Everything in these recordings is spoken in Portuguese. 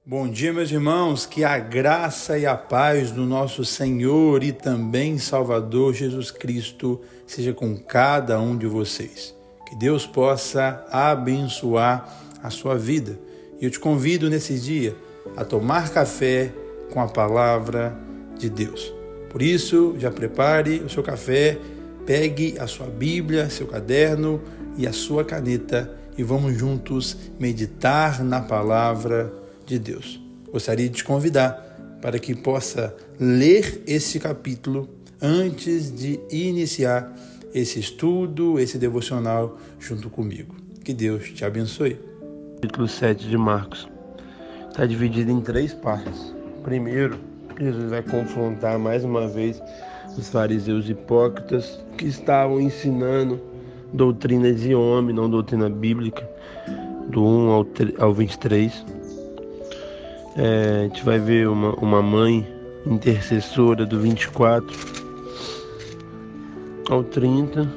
Bom dia, meus irmãos, que a graça e a paz do nosso Senhor e também Salvador Jesus Cristo seja com cada um de vocês. Que Deus possa abençoar a sua vida. E eu te convido nesse dia a tomar café com a palavra de Deus. Por isso, já prepare o seu café, pegue a sua Bíblia, seu caderno e a sua caneta e vamos juntos meditar na palavra de Deus. Gostaria de te convidar para que possa ler esse capítulo antes de iniciar esse estudo, esse devocional junto comigo. Que Deus te abençoe. Capítulo 7 de Marcos está dividido em 3 partes. Primeiro, Jesus vai confrontar mais uma vez os fariseus hipócritas que estavam ensinando doutrina de homem, não doutrina bíblica, do 1 ao 23. A gente vai ver uma mãe intercessora do 24 ao 30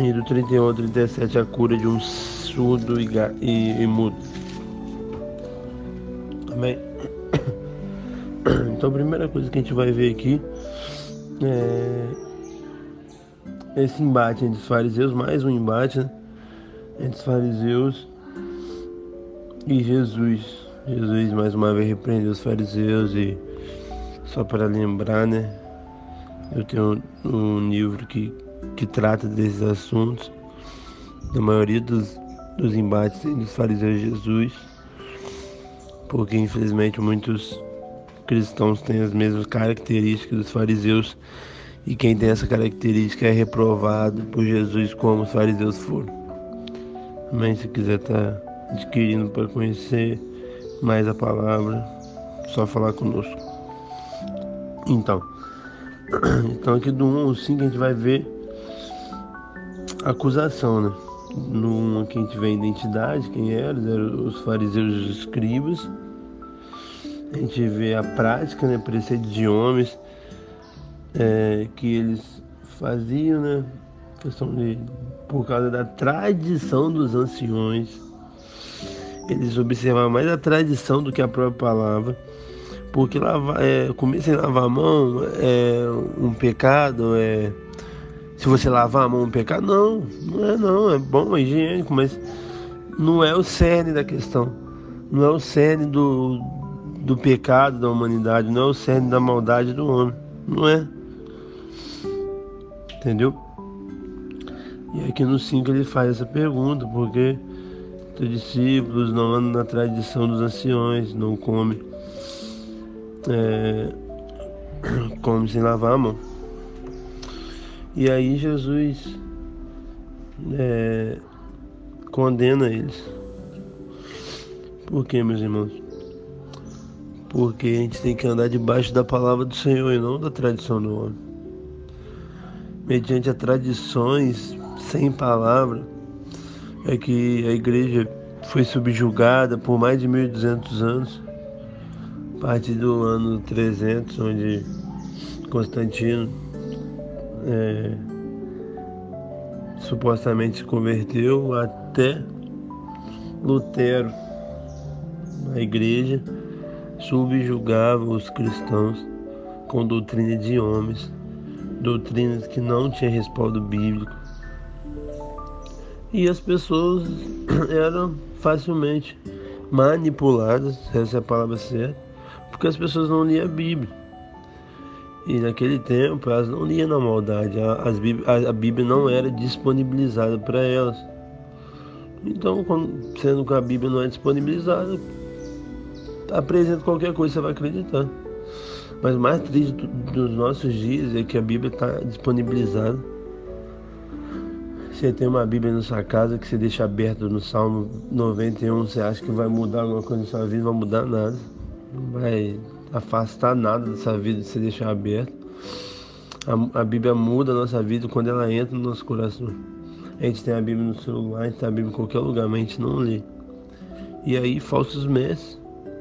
e do 31 ao 37 a cura de um surdo e mudo. Amém? Então a primeira coisa que a gente vai ver aqui é esse embate entre os fariseus, mais um embate, né? Entre os fariseus e Jesus. Jesus mais uma vez repreendeu os fariseus e só para lembrar, né? Eu tenho um livro que trata desses assuntos, da maioria dos embates entre os fariseus e Jesus, porque infelizmente muitos cristãos têm as mesmas características dos fariseus e quem tem essa característica é reprovado por Jesus como os fariseus foram. Mas se quiser estar adquirindo para conhecer mais a palavra, só falar conosco. Então aqui do 1 ao 5 a gente vai ver a acusação, né? No 1 aqui a gente vê a identidade, quem eram os fariseus e os escribas. A gente vê a prática, né? Preceitos de homens que eles faziam, né? Questão de, por causa da tradição dos anciões, eles observavam mais a tradição do que a própria palavra, porque comer sem lavar a mão é um pecado, se você lavar a mão é um pecado? Não, é bom, é higiênico, mas não é o cerne da questão, não é o cerne do pecado da humanidade, não é o cerne da maldade do homem, não é, entendeu? E aqui no 5 ele faz essa pergunta, porque os discípulos não andam na tradição dos anciões, não comem sem lavar a mão. E aí Jesus condena eles. Por quê, meus irmãos? Porque a gente tem que andar debaixo da palavra do Senhor e não da tradição do homem. Mediante as tradições sem palavra, é que a igreja foi subjugada por mais de 1.200 anos, a partir do ano 300, onde Constantino supostamente se converteu, até Lutero. A igreja subjugava os cristãos com doutrina de homens, doutrinas que não tinham respaldo bíblico. E as pessoas eram facilmente manipuladas, essa é a palavra certa, porque as pessoas não liam a Bíblia. E naquele tempo elas não liam na maldade, a Bíblia não era disponibilizada para elas. Então, sendo que a Bíblia não é disponibilizada, apresenta qualquer coisa, você vai acreditar. Mas o mais triste dos nossos dias é que a Bíblia está disponibilizada. Você tem uma Bíblia na sua casa que você deixa aberta no Salmo 91, você acha que vai mudar alguma coisa na sua vida? Não vai mudar nada. Não vai afastar nada da sua vida se você deixar aberto. A Bíblia muda a nossa vida quando ela entra no nosso coração. A gente tem a Bíblia no celular, a gente tem a Bíblia em qualquer lugar, mas a gente não lê. E aí falsos mestres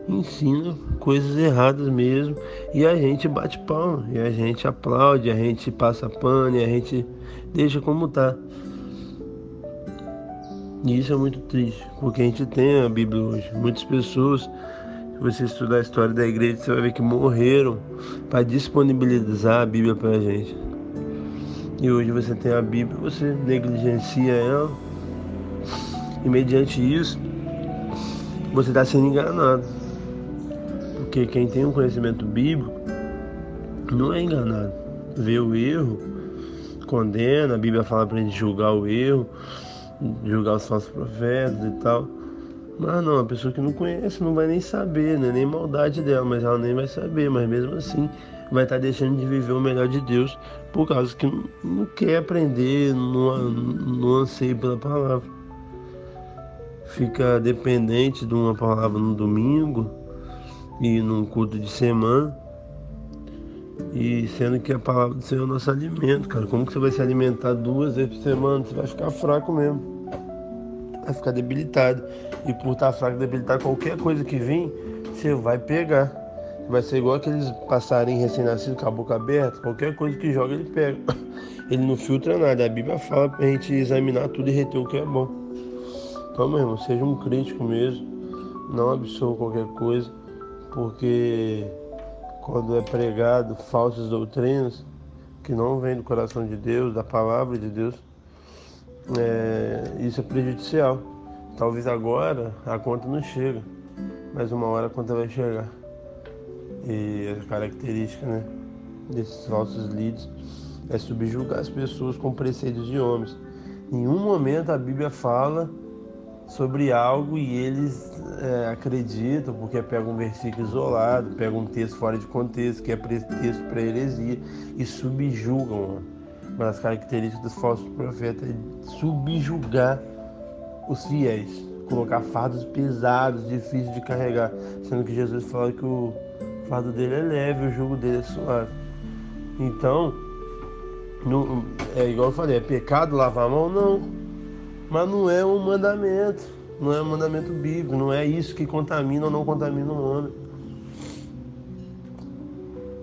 ensinam coisas erradas mesmo, e a gente bate palma, e a gente aplaude, a gente passa pano, e a gente deixa como tá. E isso é muito triste, porque a gente tem a Bíblia hoje. Muitas pessoas, se você estudar a história da igreja, você vai ver que morreram para disponibilizar a Bíblia para a gente. E hoje você tem a Bíblia, você negligencia ela, e mediante isso, você está sendo enganado. Porque quem tem um conhecimento bíblico não é enganado. Vê o erro, condena, a Bíblia fala para a gente julgar o erro, julgar os falsos profetas e tal. Mas não, a pessoa que não conhece não vai nem saber, né? Nem maldade dela, mas ela nem vai saber. Mas mesmo assim vai estar deixando de viver o melhor de Deus por causa que não quer aprender, não anseia pela palavra. Fica dependente de uma palavra no domingo e num culto de semana, e sendo que a palavra do Senhor é o nosso alimento, cara. Como que você vai se alimentar 2 vezes por semana? Você vai ficar fraco mesmo, vai ficar debilitado, e por estar fraco, debilitado, qualquer coisa que vir, você vai pegar. Vai ser igual aqueles passarinhos recém-nascidos com a boca aberta, qualquer coisa que joga ele pega. Ele não filtra nada. A Bíblia fala pra gente examinar tudo e reter o que é bom. Então, meu irmão, seja um crítico mesmo, não absorva qualquer coisa, porque quando é pregado falsas doutrinas que não vêm do coração de Deus, da palavra de Deus, isso é prejudicial. Talvez agora a conta não chega, mas uma hora a conta vai chegar. E a característica, né, desses falsos líderes é subjugar as pessoas com preceitos de homens. Em nenhum momento a Bíblia fala sobre algo e eles acreditam, porque pegam um versículo isolado, pegam um texto fora de contexto, que é pretexto para heresia, e subjugam. Uma das características dos falsos profetas é subjugar os fiéis, colocar fardos pesados, difíceis de carregar, sendo que Jesus fala que o fardo dele é leve, o jugo dele é suave. Então, é igual eu falei, é pecado lavar a mão? Não. Mas não é um mandamento, não é um mandamento bíblico, não é isso que contamina ou não contamina o homem.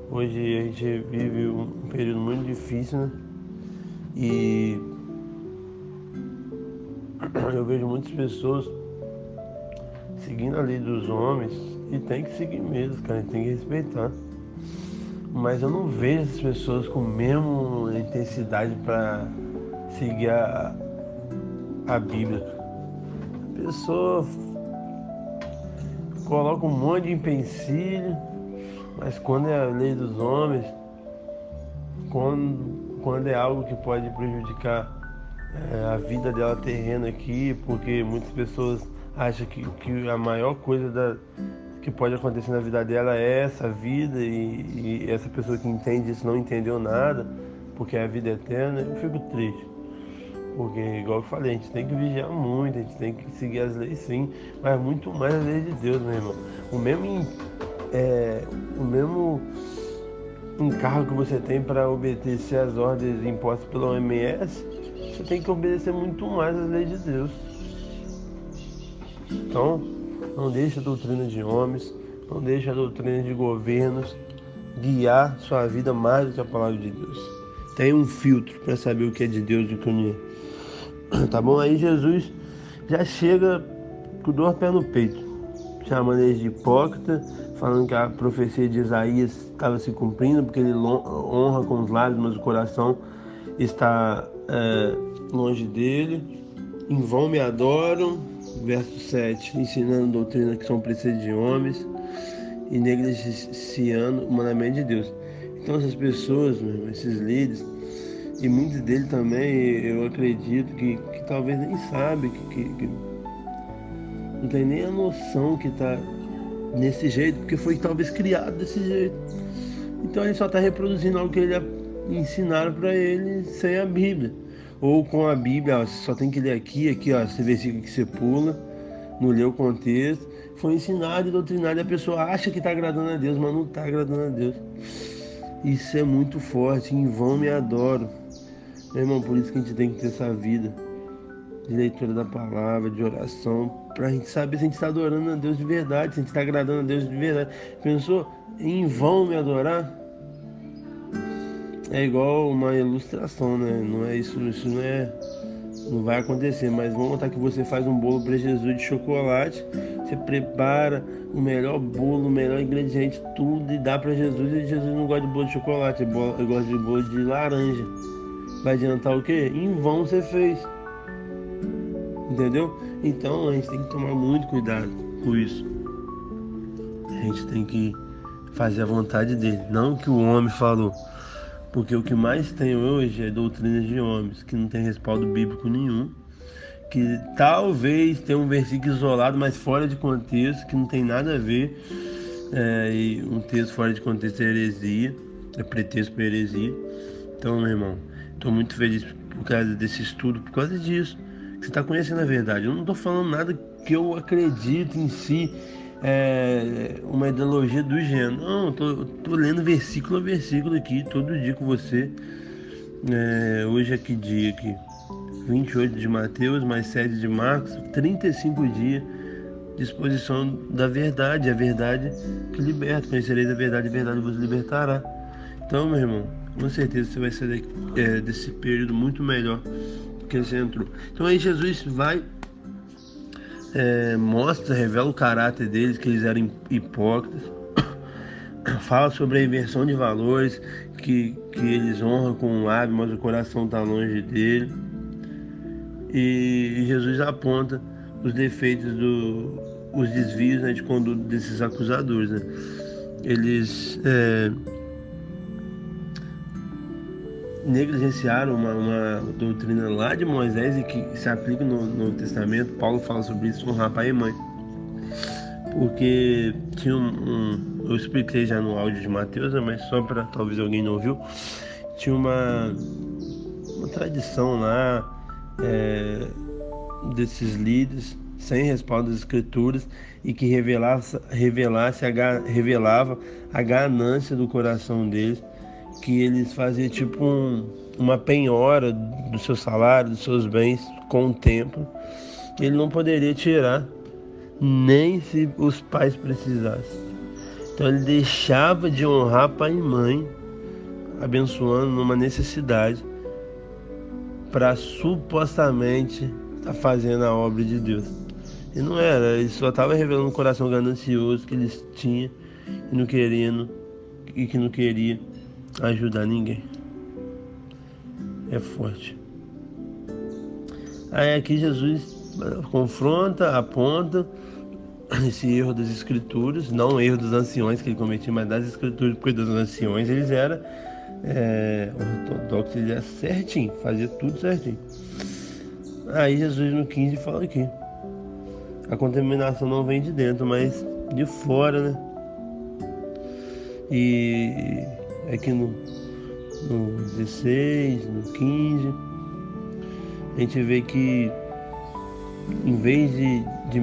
Hoje a gente vive um período muito difícil, né? E eu vejo muitas pessoas seguindo a lei dos homens, e tem que seguir mesmo, cara, tem que respeitar. Mas eu não vejo essas pessoas com a mesma intensidade para seguir a Bíblia. A pessoa coloca um monte de empecilho, mas quando é a lei dos homens, quando é algo que pode prejudicar a vida dela terrena aqui, porque muitas pessoas acham que a maior coisa que pode acontecer na vida dela é essa vida, e essa pessoa que entende isso não entendeu nada, porque é a vida eterna. Eu fico triste. Porque, igual eu falei, a gente tem que vigiar muito, a gente tem que seguir as leis sim, mas muito mais as leis de Deus, meu irmão. O mesmo encargo que você tem para obedecer às ordens impostas pela OMS, você tem que obedecer muito mais às leis de Deus. Então, não deixe a doutrina de homens, não deixe a doutrina de governos guiar sua vida mais do que a palavra de Deus. Tem um filtro para saber o que é de Deus e o que não é. Tá bom? Aí Jesus já chega com 2 pés no peito, chamando eles de hipócrita, falando que a profecia de Isaías estava se cumprindo, porque ele honra com os lábios, mas o coração está longe dele. Em vão me adoram, verso 7, ensinando doutrina que são preceitos de homens e negligenciando o mandamento de Deus. Então essas pessoas, esses líderes, e muitos deles também, eu acredito que talvez nem sabem, que não tem nem a noção que está nesse jeito, porque foi talvez criado desse jeito. Então ele só está reproduzindo algo que ele ensinaram para ele sem a Bíblia. Ou com a Bíblia, você só tem que ler aqui, ó, esse versículo que você pula, não lê o contexto. Foi ensinado e doutrinado, e a pessoa acha que está agradando a Deus, mas não está agradando a Deus. Isso é muito forte. Em vão me adoram. Meu irmão, por isso que a gente tem que ter essa vida de leitura da palavra, de oração, pra gente saber se a gente está adorando a Deus de verdade, se a gente está agradando a Deus de verdade. Pensou? Em vão me adorar? É igual uma ilustração, né? Não é isso não é Não vai acontecer, mas vamos botar que você faz um bolo para Jesus de chocolate, você prepara o melhor bolo, o melhor ingrediente, tudo, e dá para Jesus, e Jesus não gosta de bolo de chocolate, ele gosta de bolo de laranja. Vai adiantar o quê? Em vão você fez. Entendeu? Então a gente tem que tomar muito cuidado com isso. A gente tem que fazer a vontade dele, não o que o homem falou. Porque o que mais tem hoje é doutrinas de homens, que não tem respaldo bíblico nenhum, que talvez tenha um versículo isolado, mas fora de contexto, que não tem nada a ver, e um texto fora de contexto é heresia, é pretexto para heresia. Então, meu irmão, estou muito feliz por causa desse estudo, por causa disso, que você está conhecendo a verdade. Eu não estou falando nada que eu acredito em si, uma ideologia do gênero. Não, eu tô lendo versículo a versículo aqui, todo dia com você. Hoje é que dia aqui? 28 de Mateus, mais 7 de Marcos, 35 dias de exposição da verdade, a verdade que liberta. Conhecereis a verdade vos libertará. Então, meu irmão, com certeza você vai sair desse período muito melhor do que você entrou. Então aí Jesus vai, mostra, revela o caráter deles, que eles eram hipócritas, fala sobre a inversão de valores, que eles honram com o lábio, mas o coração está longe dele. E Jesus aponta os defeitos, os desvios, né, de conduta desses acusadores, né? Eles negligenciaram uma doutrina lá de Moisés e que se aplica no Novo Testamento. Paulo fala sobre isso, honrar pai e mãe, porque tinha eu expliquei já no áudio de Mateus, né, mas só para talvez alguém não ouviu, tinha uma tradição lá desses líderes sem respaldo das escrituras e que revelava a ganância do coração deles, que eles faziam tipo uma penhora do seu salário, dos seus bens com o templo. Ele não poderia tirar, nem se os pais precisassem. Então ele deixava de honrar pai e mãe, abençoando numa necessidade, para supostamente estar fazendo a obra de Deus. E não era, ele só estava revelando um coração ganancioso que eles tinham e que não queria ajudar ninguém. É forte. Aí aqui Jesus confronta, aponta esse erro das escrituras, não o erro dos anciões que ele cometia, mas das escrituras, porque dos anciões eles eram ortodoxos, eles eram certinho, fazia tudo certinho. Aí Jesus no 15 fala aqui: a contaminação não vem de dentro, mas de fora, né? E aqui no 16, no 15, a gente vê que em vez de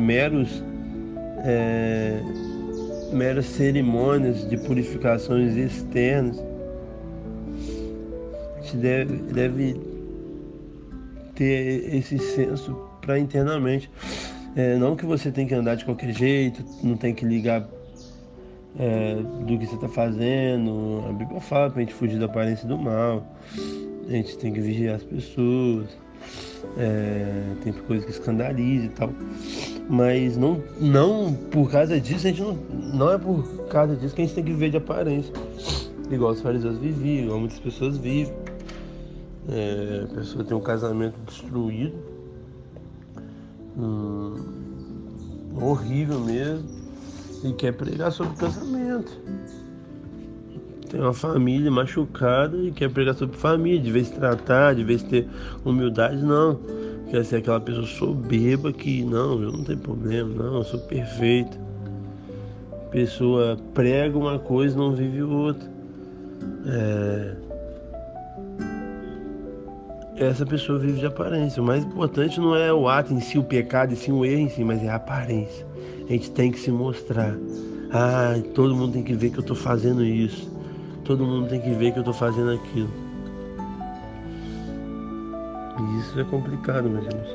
meras cerimônias de purificações externas, a gente deve ter esse senso para internamente. Não que você tem que andar de qualquer jeito, não tem que ligar do que você está fazendo. A Bíblia fala para a gente fugir da aparência do mal, a gente tem que vigiar as pessoas, tem coisa que escandaliza e tal, mas não por causa disso, a gente não é por causa disso que a gente tem que viver de aparência, igual os fariseus viviam, igual muitas pessoas vivem. A pessoa tem um casamento destruído, horrível mesmo, e quer pregar sobre o casamento. Tem uma família machucada e quer pregar sobre família, de vez se tratar, de vez ter humildade. Não, quer ser aquela pessoa soberba que não, eu não tenho problema, não, eu sou perfeito. A pessoa prega uma coisa e não vive outra. Essa pessoa vive de aparência. O mais importante não é o ato em si, o pecado, e sim o erro em si, mas é a aparência. A gente tem que se mostrar. Todo mundo tem que ver que eu estou fazendo isso. Todo mundo tem que ver que eu estou fazendo aquilo. E isso é complicado, meus irmãos.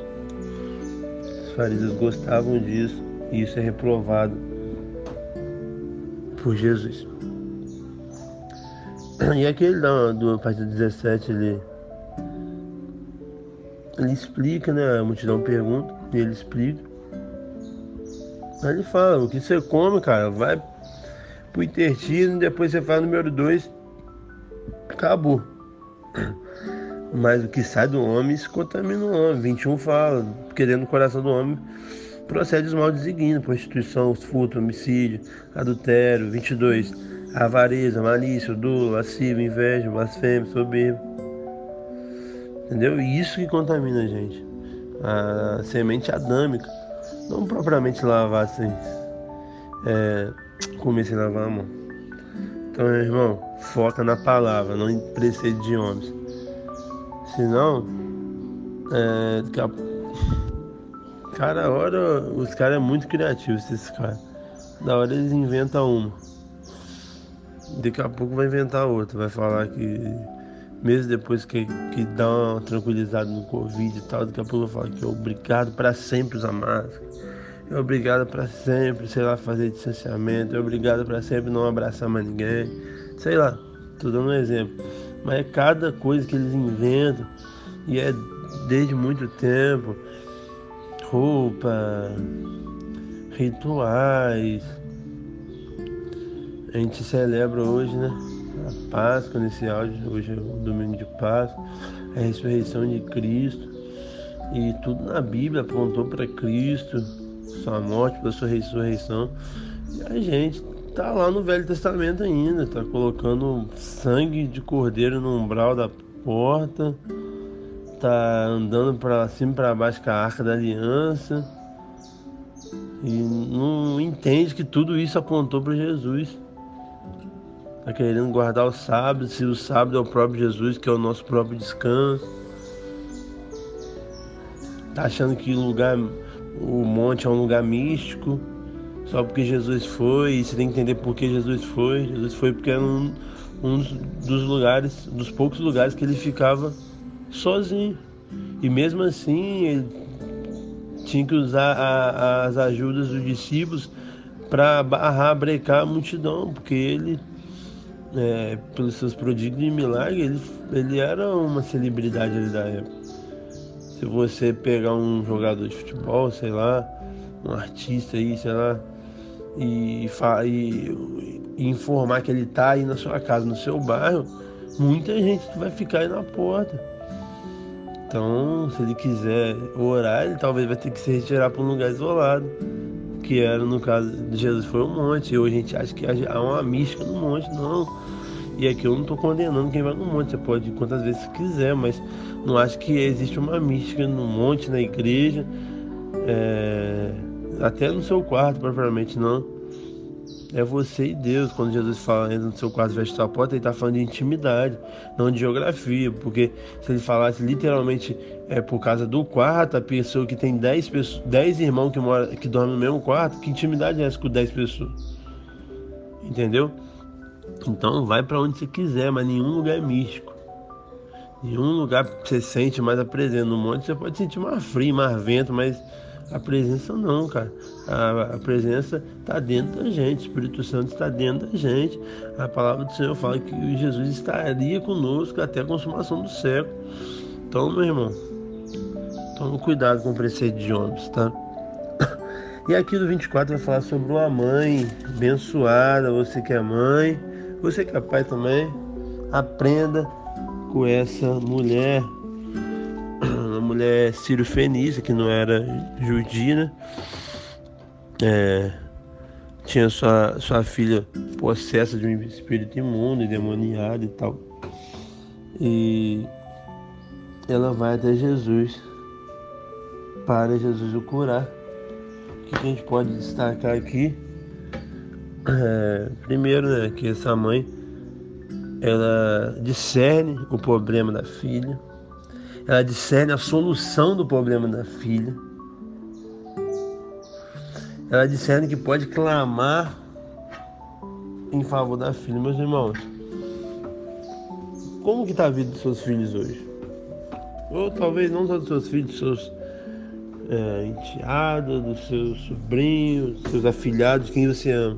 Os fariseus gostavam disso, e isso é reprovado por Jesus. E aquele do a partir do 17, ele explica, né? A multidão pergunta e ele explica. Aí ele fala, o que você come, cara, vai pro intestino, depois você faz número 2, acabou. Mas o que sai do homem se contamina o homem. 21 fala, porque dentro do coração do homem procede os mal designios, prostituição, furto, homicídio, adultério. 22, avareza, malícia, dolo, lascívia, inveja, blasfêmia, soberba. Entendeu? E isso que contamina a gente. A semente adâmica. Não propriamente lavar assim, comer sem lavar a mão. Então, meu irmão, foca na palavra, não em preceito de homens. Senão, cada hora, os caras é muito criativos, esses caras. Da hora eles inventam uma. Daqui a pouco vai inventar outra. Vai falar que, mesmo depois que dá uma tranquilizada no Covid e tal, daqui a pouco vai falar que é obrigado para sempre usar máscara. É obrigado para sempre, sei lá, fazer distanciamento. É obrigado para sempre não abraçar mais ninguém. Sei lá, tô dando um exemplo. Mas é cada coisa que eles inventam. E é desde muito tempo. Roupa, rituais. A gente celebra hoje, né? A Páscoa nesse áudio. Hoje é o domingo de Páscoa. A ressurreição de Cristo. E tudo na Bíblia apontou para Cristo. Sua morte, pela sua ressurreição. E a gente tá lá no Velho Testamento ainda, tá colocando sangue de cordeiro no umbral da porta, tá andando para cima e para baixo com a Arca da Aliança e não entende que tudo isso apontou para Jesus. Tá querendo guardar o sábado, se o sábado é o próprio Jesus, que é o nosso próprio descanso. Tá achando que o monte é um lugar místico, só porque Jesus foi, e você tem que entender por que Jesus foi. Jesus foi porque era um dos poucos lugares que ele ficava sozinho. E mesmo assim, ele tinha que usar as ajudas dos discípulos para brecar a multidão, porque ele, pelos seus prodígios e milagres, ele era uma celebridade ali da época. Se você pegar um jogador de futebol, sei lá, um artista aí, sei lá, e informar que ele tá aí na sua casa, no seu bairro, muita gente vai ficar aí na porta. Então, se ele quiser orar, ele talvez vai ter que se retirar para um lugar isolado, que era, no caso de Jesus, foi um monte. E hoje a gente acha que há uma mística no monte. Não. E aqui eu não estou condenando quem vai no monte, você pode ir quantas vezes você quiser, mas não acho que existe uma mística no monte, na igreja, até no seu quarto, propriamente não. É você e Deus. Quando Jesus fala, entra no seu quarto e fecha sua porta, ele está falando de intimidade, não de geografia, porque se ele falasse literalmente por causa do quarto, a pessoa que tem 10 irmãos que dormem no mesmo quarto, que intimidade é essa com 10 pessoas? Entendeu? Então vai para onde você quiser, mas nenhum lugar é místico. Nenhum lugar você sente mais a presença. No monte você pode sentir mais frio, mais vento, mas a presença não, cara. A presença está dentro da gente. O Espírito Santo está dentro da gente. A palavra do Senhor fala que Jesus estaria conosco até a consumação do século. Então, meu irmão, tome cuidado com o preceito de homens, tá? E aqui do 24 vai falar sobre uma mãe abençoada. Você que é mãe, você que é pai também, aprenda com essa mulher, uma mulher sírio-fenícia, que não era judia, né? Tinha sua filha possessa de um espírito imundo e demoniado e tal. E ela vai até Jesus para Jesus o curar. O que a gente pode destacar aqui? Primeiro, né, que essa mãe, ela discerne o problema da filha, ela discerne a solução do problema da filha, ela discerne que pode clamar em favor da filha. Meus irmãos, como que está a vida dos seus filhos hoje? Ou talvez não só dos seus filhos, dos seus enteados, dos seus sobrinhos, dos seus afilhados, quem você ama.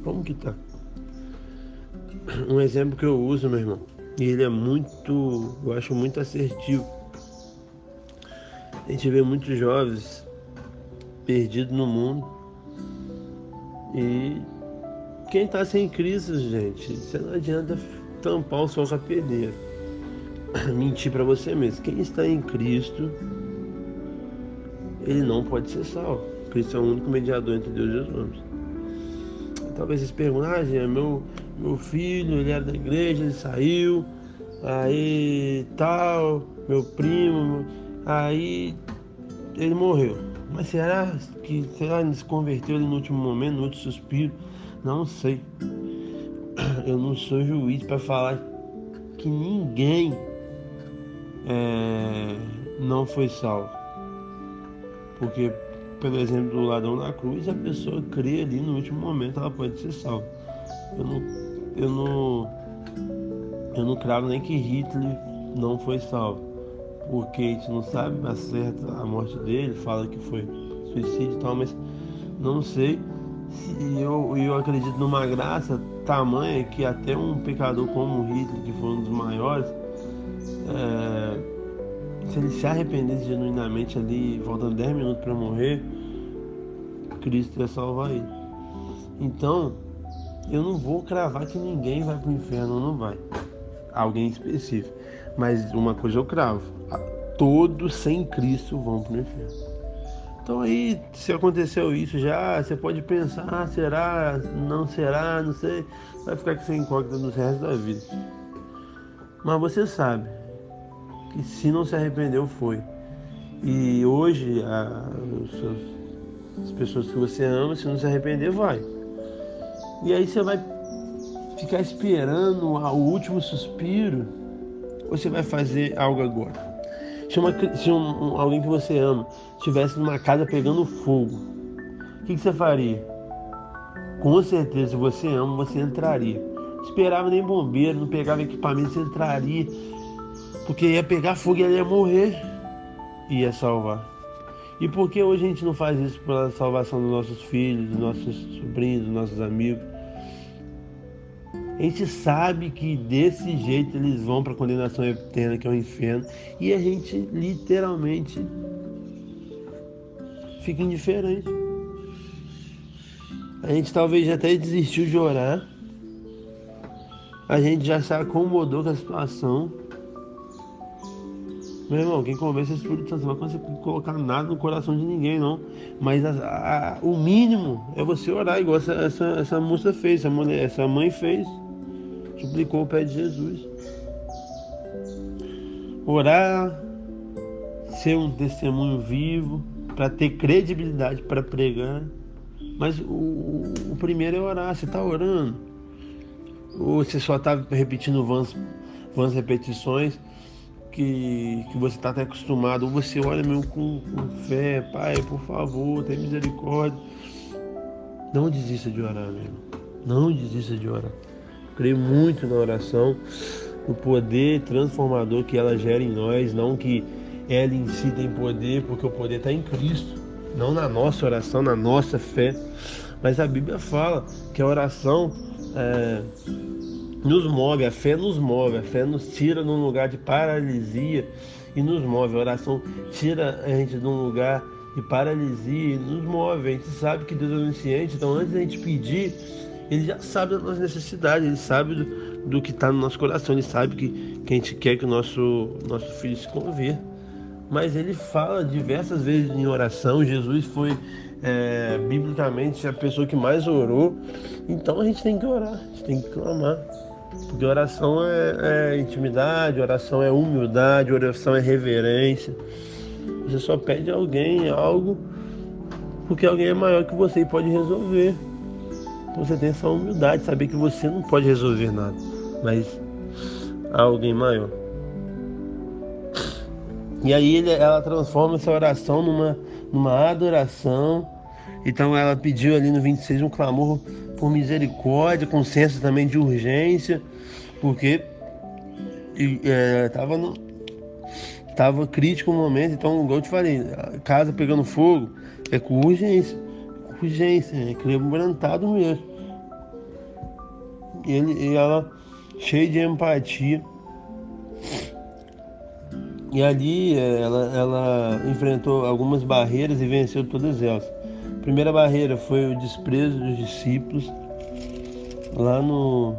Como que tá? Um exemplo que eu uso, meu irmão, e ele é muito, eu acho muito assertivo. A gente vê muitos jovens perdidos no mundo. E quem está sem Cristo, gente, você não adianta tampar o sol com a peneira. Mentir para você mesmo. Quem está em Cristo, ele não pode ser salvo. Cristo é o único mediador entre Deus e os homens. Talvez vocês perguntem, meu filho, ele era da igreja, ele saiu, aí tal, meu primo, aí ele morreu. Mas será que ele se converteu ali no último momento, no último suspiro? Não sei. Eu não sou juiz para falar que ninguém não foi salvo. Porque, pelo exemplo do ladrão na cruz, a pessoa crê ali no último momento, ela pode ser salva. Eu não cravo nem que Hitler não foi salvo, porque a gente não sabe acerta a morte dele, fala que foi suicídio e tal, mas não sei. E eu acredito numa graça tamanha que até um pecador como Hitler, que foi um dos maiores, se ele se arrependesse genuinamente ali, faltando 10 minutos para morrer, Cristo ia salvar ele. Então, eu não vou cravar que ninguém vai para o inferno, não vai. Alguém específico. Mas uma coisa eu cravo: todos sem Cristo vão para o inferno. Então aí, se aconteceu isso já, você pode pensar, será, não sei, vai ficar com essa incógnita no resto da vida. Mas você sabe que se não se arrependeu, foi. E hoje, as pessoas que você ama, se não se arrepender, vai. E aí você vai ficar esperando o último suspiro, ou você vai fazer algo agora? Se alguém que você ama estivesse numa casa pegando fogo, o que você faria? Com certeza, se você ama, você entraria. Não esperava nem bombeiro, não pegava equipamento, você entraria. Porque ia pegar fogo e ela ia morrer. E ia salvar. E por que hoje a gente não faz isso pela salvação dos nossos filhos, dos nossos sobrinhos, dos nossos amigos? A gente sabe que desse jeito eles vão para a condenação eterna, que é o inferno, e a gente literalmente fica indiferente. A gente talvez até desistiu de orar, a gente já se acomodou com a situação. Meu irmão, quem convence é o Espírito Santo, não vai conseguir colocar nada no coração de ninguém, não. Mas o mínimo é você orar, igual essa moça fez, essa mãe fez. Suplicou o pé de Jesus. Orar, ser um testemunho vivo, para ter credibilidade para pregar. Mas o primeiro é orar. Você está orando? Ou você só está repetindo vãs repetições que você está até acostumado? Ou você ora mesmo com fé: Pai, por favor, tenha misericórdia. Não desista de orar, meu irmão. Não desista de orar. Creio muito na oração, no poder transformador que ela gera em nós, não que ela em si tem poder, porque o poder está em Cristo, não na nossa oração, na nossa fé. Mas a Bíblia fala que a oração nos move, a fé nos tira de um lugar de paralisia e nos move. A oração tira a gente de um lugar de paralisia e nos move. A gente sabe que Deus é onisciente, então antes da gente pedir, Ele já sabe das nossas necessidades, Ele sabe do que está no nosso coração, Ele sabe que a gente quer que o nosso filho se converta. Mas Ele fala diversas vezes em oração. Jesus foi, biblicamente, a pessoa que mais orou. Então a gente tem que orar, a gente tem que clamar. Porque oração é intimidade, oração é humildade, oração é reverência. Você só pede a alguém algo porque alguém é maior que você e pode resolver. Você tem essa humildade, saber que você não pode resolver nada, mas há alguém maior. E aí ela transforma essa oração numa adoração. Então ela pediu ali no 26 um clamor por misericórdia, com senso também de urgência, porque estava crítico o momento. Então, igual eu te falei, a casa pegando fogo é com urgência, é quebrantado mesmo. E ela, cheia de empatia, E ali ela enfrentou algumas barreiras e venceu todas elas. A primeira barreira foi o desprezo dos discípulos, lá no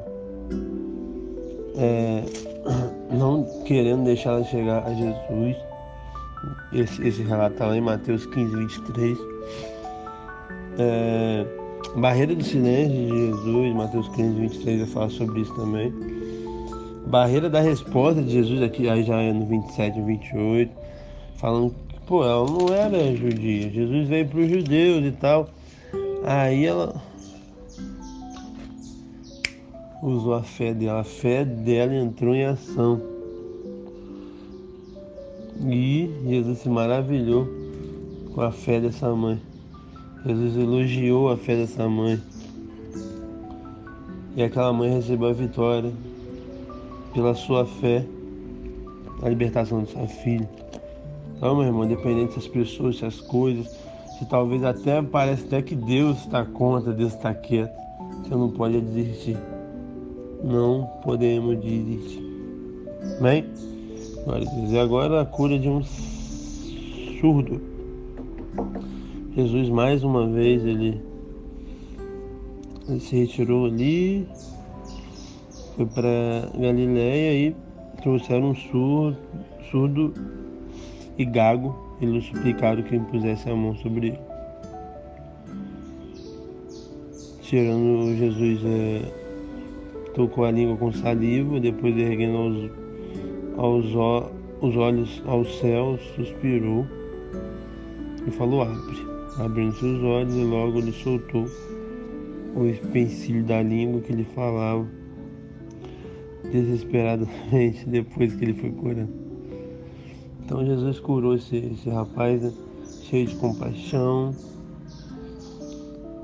não querendo deixar ela chegar a Jesus. Esse relato está lá em Mateus 15, 23. Barreira do silêncio de Jesus, Mateus 15, 23 vai falar sobre isso também. Barreira da resposta de Jesus, aqui aí já é no 27 e 28, falando que, ela não era judia, Jesus veio para os judeus e tal. Aí ela usou a fé dela entrou em ação. E Jesus se maravilhou com a fé dessa mãe. Jesus elogiou a fé dessa mãe. E aquela mãe recebeu a vitória pela sua fé, a libertação de sua filha. Então, meu irmão, independente dessas pessoas, dessas coisas, se talvez até parece até que Deus está contra, Deus está quieto, você não pode desistir. Não podemos desistir. Amém? Glória a Deus. E agora a cura de um surdo. Jesus mais uma vez ele se retirou ali, foi para Galileia e trouxeram um surdo e gago. Eles suplicaram que impusesse a mão sobre ele. Tirando, Jesus tocou a língua com saliva, depois erguendo os olhos aos céus, suspirou e falou: abre. Abrindo seus olhos, e logo ele soltou o empecilho da língua que ele falava desesperadamente depois que ele foi curado. Então Jesus curou esse rapaz, né, cheio de compaixão.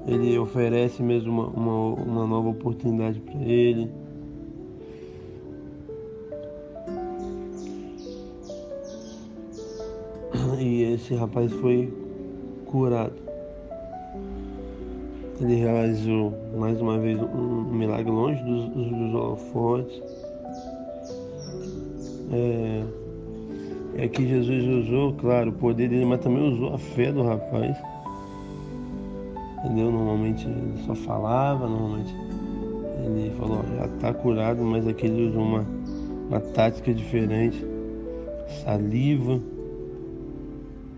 Ele oferece mesmo uma nova oportunidade para ele. E esse rapaz foi curado. Ele realizou mais uma vez um milagre longe dos holofotes. E aqui Jesus usou, claro, o poder dele, mas também usou a fé do rapaz. Entendeu? Normalmente ele só falava, normalmente ele falou: já está curado, mas aqui ele usou uma tática diferente, saliva,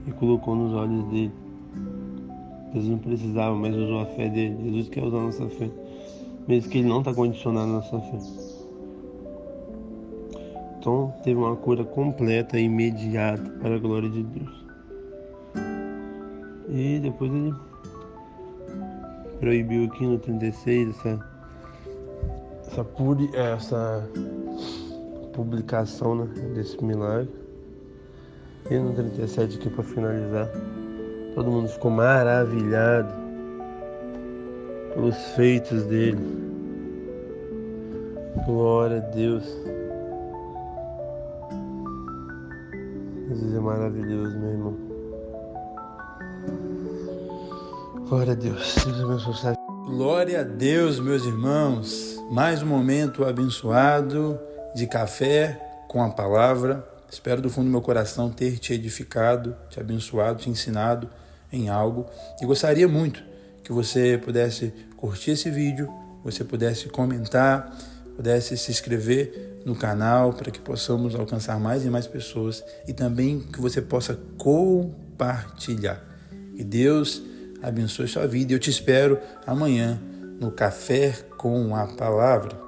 e colocou nos olhos dele. Jesus não precisava, mas usou a fé dele. Jesus quer usar a nossa fé, mesmo que ele não está condicionado à nossa fé. Então teve uma cura completa e imediata para a glória de Deus. E depois ele proibiu aqui no 36 essa publicação, né, desse milagre. E no 37 aqui, para finalizar, todo mundo ficou maravilhado pelos feitos dele. Glória a Deus. Jesus é maravilhoso, meu irmão. Glória a Deus. Deus abençoe. Glória a Deus, meus irmãos. Mais um momento abençoado de café com a palavra. Espero do fundo do meu coração ter te edificado, te abençoado, te ensinado em algo. E gostaria muito que você pudesse curtir esse vídeo, você pudesse comentar, pudesse se inscrever no canal para que possamos alcançar mais e mais pessoas, e também que você possa compartilhar. E Deus abençoe sua vida. Eu te espero amanhã no Café com a Palavra.